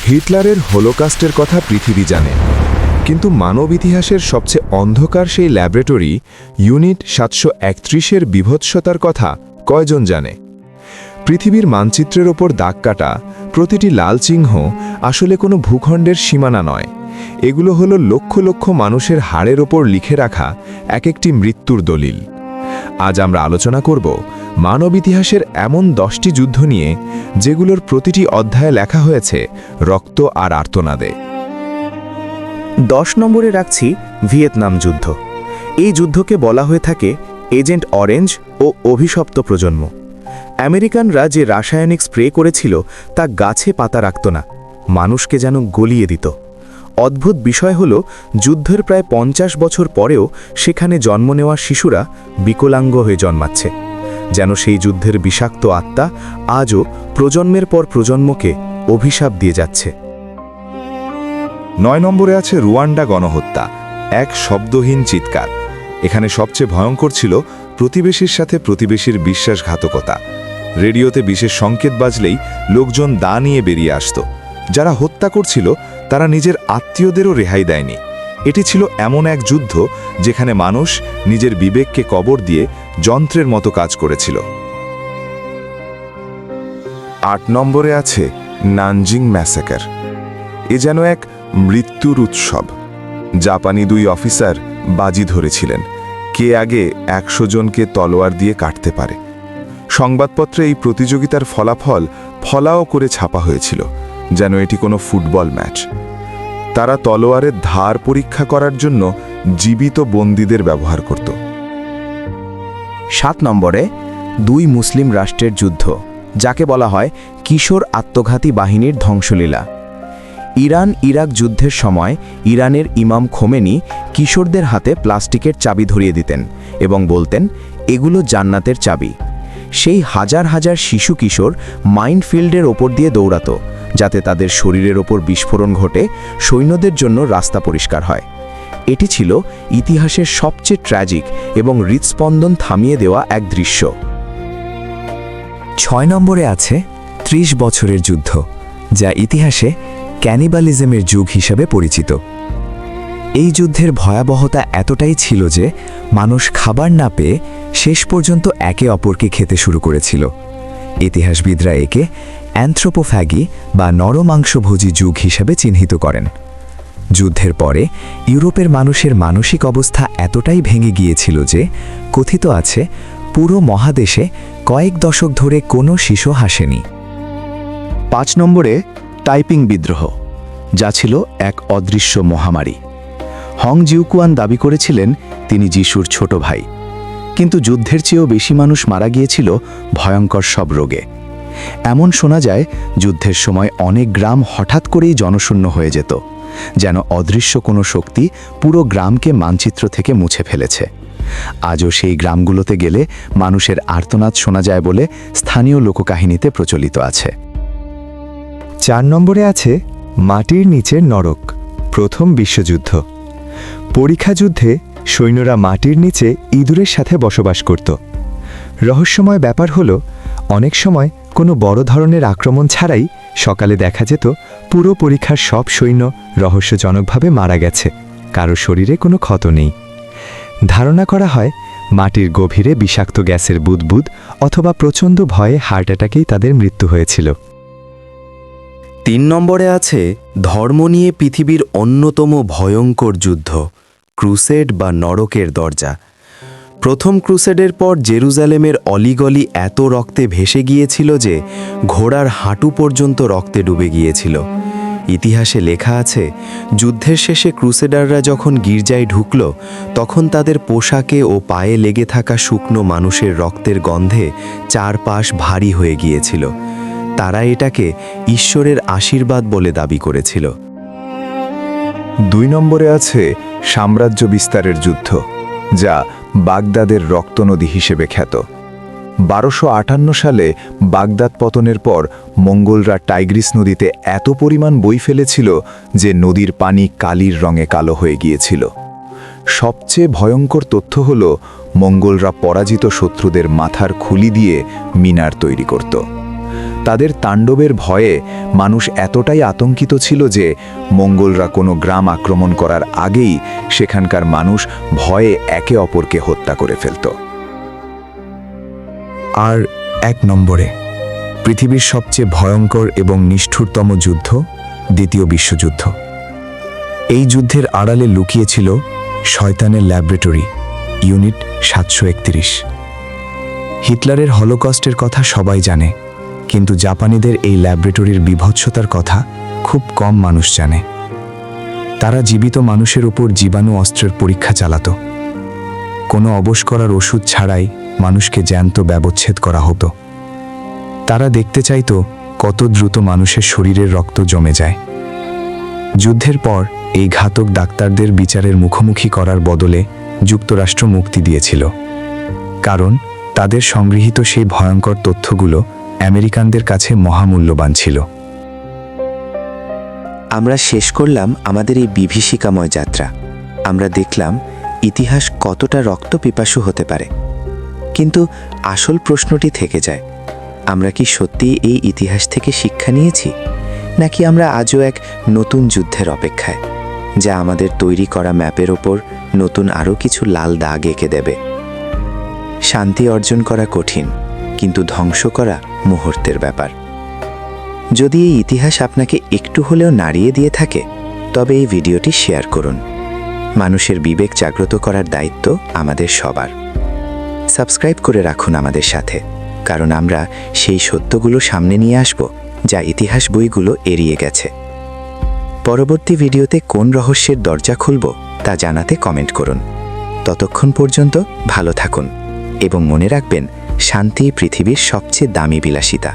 হিটলারের হোলোকাস্টের কথা পৃথিবী জানে, কিন্তু মানব ইতিহাসের সবচেয়ে অন্ধকার সেই ল্যাবরেটরি ইউনিট 731-এর বিভৎসতার কথা কয়জন জানে? পৃথিবীর মানচিত্রের ওপর দাগ কাটা প্রতিটি লাল চিহ্ন আসলে কোনো ভূখণ্ডের সীমানা নয়। এগুলো হলো লক্ষ লক্ষ মানুষের হাড়ের ওপর লিখে রাখা এক একটি মৃত্যুর দলিল। আজ আমরা আলোচনা করব মানব ইতিহাসের এমন 10টি যুদ্ধ নিয়ে, যেগুলোর প্রতিটি অধ্যায়ে লেখা হয়েছে রক্ত আর আর্তনাদে। 10 নম্বরে রাখছি ভিয়েতনাম যুদ্ধ। এই যুদ্ধকে বলা হয়ে থাকে এজেন্ট অরেঞ্জ ও অভিশপ্ত প্রজন্ম। আমেরিকানরা যে রাসায়নিক স্প্রে করেছিল তা গাছে পাতা রাখত না, মানুষকে যেন গলিয়ে দিত। অদ্ভুত বিষয় হল, যুদ্ধের প্রায় 50 বছর পরেও সেখানে জন্ম নেওয়া শিশুরা বিকলাঙ্গ হয়ে জন্মাচ্ছে, যেন সেই যুদ্ধের বিষাক্ত আত্মা আজও প্রজন্মের পর প্রজন্মকে অভিশাপ দিয়ে যাচ্ছে। 9 নম্বরে আছে রুয়ান্ডা গণহত্যা, এক শব্দহীন চিৎকার। এখানে সবচেয়ে ভয়ঙ্কর ছিল প্রতিবেশীর সাথে প্রতিবেশীর বিশ্বাসঘাতকতা। রেডিওতে বিশেষ সংকেত বাজলেই লোকজন দা নিয়ে বেরিয়ে আসত। যারা হত্যা করছিল তারা নিজের আত্মীয়দেরও রেহাই দেয়নি। এটি ছিল এমন এক যুদ্ধ যেখানে মানুষ নিজের বিবেককে কবর দিয়ে যন্ত্রের মতো কাজ করেছিল। 8 নম্বরে আছে নানজিং ম্যাসাকার। এ যেন এক মৃত্যুর উৎসব। জাপানি 2 অফিসার বাজি ধরেছিলেন কে আগে 100 জনকে তলোয়ার দিয়ে কাটতে পারে। সংবাদপত্রে এই প্রতিযোগিতার ফলাফল ফলাও করে ছাপা হয়েছিল, যেন এটি কোনো ফুটবল ম্যাচ। তারা তলোয়ারের ধার পরীক্ষা করার জন্য জীবিত বন্দীদের ব্যবহার করত। 7 নম্বরে 2 মুসলিম রাষ্ট্রের যুদ্ধ, যাকে বলা হয় কিশোর আত্মঘাতী বাহিনীর ধ্বংসলীলা। ইরান ইরাক যুদ্ধের সময় ইরানের ইমাম খোমেনি কিশোরদের হাতে প্লাস্টিকের চাবি ধরিয়ে দিতেন এবং বলতেন, এগুলো জান্নাতের চাবি। সেই হাজার হাজার শিশু কিশোর মাইনফিল্ডের ওপর দিয়ে দৌড়াতো, যাতে তাদের শরীরের ওপর বিস্ফোরণ ঘটে সৈন্যদের জন্য রাস্তা পরিষ্কার হয়। এটি ছিল ইতিহাসের সবচেয়ে ট্র্যাজিক এবং হৃৎস্পন্দন থামিয়ে দেওয়া এক দৃশ্য। 6 নম্বরে আছে 30 বছরের যুদ্ধ, যা ইতিহাসে ক্যানিবালিজমের যুগ হিসাবে পরিচিত। এই যুদ্ধের ভয়াবহতা এতটাই ছিল যে মানুষ খাবার না পেয়ে শেষ পর্যন্ত একে অপরকে খেতে শুরু করেছিল। ইতিহাসবিদরা একে অ্যানথ্রোপোফ্যাগি বা নরমাংসভোজী যুগ হিসাবে চিহ্নিত করেন। যুদ্ধের পরে ইউরোপের মানুষের মানসিক অবস্থা এতটাই ভেঙে গিয়েছিল যে কথিত আছে পুরো মহাদেশে কয়েক দশক ধরে কোনো শিশু হাসেনি। 5 নম্বরে টাইপিং বিদ্রোহ, যা ছিল এক অদৃশ্য মহামারী। হং জিউকুয়ান দাবি করেছিলেন তিনি যিশুর ছোট ভাই, কিন্তু যুদ্ধের চেয়েও বেশি মানুষ মারা গিয়েছিল ভয়ঙ্কর সব রোগে। এমন শোনা যায় যুদ্ধের সময় অনেক গ্রাম হঠাৎ করেই জনশূন্য হয়ে যেত, যেন অদৃশ্য কোনো শক্তি পুরো গ্রামকে মানচিত্র থেকে মুছে ফেলেছে। আজও সেই গ্রামগুলোতে গেলে মানুষের আর্তনাদ শোনা যায় বলে স্থানীয় লোককাহিনীতে প্রচলিত আছে। 4 নম্বরে আছে মাটির নিচের নরক, প্রথম বিশ্বযুদ্ধ। পরীক্ষা যুদ্ধে সৈন্যরা মাটির নিচে ইঁদুরের সাথে বসবাস করত। রহস্যময় ব্যাপার হলো, অনেক সময় কোনো বড় ধরনের আক্রমণ ছাড়াই সকালে দেখা যেত পুরো পরীক্ষার সব সৈন্য রহস্যজনকভাবে মারা গেছে, কারো শরীরে কোনো ক্ষত নেই। ধারণা করা হয় মাটির গভীরে বিষাক্ত গ্যাসের বুদবুদ অথবা প্রচণ্ড ভয়ে হার্ট অ্যাটাকেই তাদের মৃত্যু হয়েছিল। 3 নম্বরে আছে ধর্ম নিয়ে পৃথিবীর অন্যতম ভয়ঙ্কর যুদ্ধ, ক্রুসেড বা নরকের দরজা। প্রথম ক্রুসেডের পর জেরুজালেমের অলিগলি এত রক্তে ভেসে গিয়েছিল যে ঘোড়ার হাঁটু পর্যন্ত রক্তে ডুবে গিয়েছিল। ইতিহাসে লেখা আছে, যুদ্ধের শেষে ক্রুসেডাররা যখন গির্জায় ঢুকল, তখন তাদের পোশাকে ও পায়ে লেগে থাকা শুকনো মানুষের রক্তের গন্ধে চারপাশ ভারী হয়ে গিয়েছিল। তারা এটাকে ঈশ্বরের আশীর্বাদ বলে দাবি করেছিল। 2 নম্বরে আছে সাম্রাজ্য বিস্তারের যুদ্ধ, যা বাগদাদের রক্তনদী হিসেবে খ্যাত। 1258 সালে বাগদাদ পতনের পর মঙ্গোলরা টাইগ্রিস নদীতে এত পরিমাণ বই ফেলেছিল যে নদীর পানি কালির রঙে কালো হয়ে গিয়েছিল। সবচেয়ে ভয়ঙ্কর তথ্য হল, মঙ্গোলরা পরাজিত শত্রুদের মাথার খুলি দিয়ে মিনার তৈরি করত। তাদের তাণ্ডবের ভয়ে মানুষ এতটাই আতঙ্কিত ছিল যে মঙ্গলরা কোনো গ্রাম আক্রমণ করার আগেই সেখানকার মানুষ ভয়ে একে অপরকে হত্যা করে ফেলত। আর 1 নম্বরে পৃথিবীর সবচেয়ে ভয়ঙ্কর এবং নিষ্ঠুরতম যুদ্ধ, দ্বিতীয় বিশ্বযুদ্ধ। এই যুদ্ধের আড়ালে লুকিয়েছিল শয়তানের ল্যাবরেটরি, ইউনিট 731। হিটলারের হলোকস্টের কথা সবাই জানে, কিন্তু জাপানিদের এই ল্যাবরেটরির বিভৎসতার কথা খুব কম মানুষ জানে। তারা জীবিত মানুষের উপর জীবাণু অস্ত্রের পরীক্ষা চালাত। কোনো অবশ করার ওষুধ ছাড়াই মানুষকে জ্যান্ত ব্যবচ্ছেদ করা হতো। তারা দেখতে চাইতো কত দ্রুত মানুষের শরীরের রক্ত জমে যায়। যুদ্ধের পর এই ঘাতক ডাক্তারদের বিচারের মুখোমুখি করার বদলে যুক্তরাষ্ট্র মুক্তি দিয়েছিল, কারণ তাদের সংগৃহীত সেই ভয়ঙ্কর তথ্যগুলো আমেরিকানদের কাছে মহামূল্যবান ছিল। আমরা শেষ করলাম আমাদের এই বিভীষিকাময় যাত্রা। আমরা দেখলাম ইতিহাস কতটা রক্তপিপাসু হতে পারে, কিন্তু আসল প্রশ্নটি থেকে যায়, আমরা কি সত্যিই এই ইতিহাস থেকে শিক্ষা নিয়েছি, নাকি আমরা আজও এক নতুন যুদ্ধের অপেক্ষায়, যা আমাদের তৈরি করা ম্যাপের ওপর নতুন আরও কিছু লাল দাগ এঁকে দেবে? শান্তি অর্জন করা কঠিন, কিন্তু ধ্বংস করা মুহূর্তের ব্যাপার। যদি এই ইতিহাস আপনাকে একটু হলেও নাড়িয়ে দিয়ে থাকে, তবে এই ভিডিওটি শেয়ার করুন। মানুষের বিবেক জাগ্রত করার দায়িত্ব আমাদের সবার। সাবস্ক্রাইব করে রাখুন আমাদের সাথে, কারণ আমরা সেই সত্যগুলো সামনে নিয়ে আসব যা ইতিহাস বইগুলো এড়িয়ে গেছে। পরবর্তী ভিডিওতে কোন রহস্যের দরজা খুলব তা জানাতে কমেন্ট করুন। ততক্ষণ পর্যন্ত ভালো থাকুন এবং মনে রাখবেন, শান্তি পৃথিবীর সবচেয়ে দামি বিলাসিতা।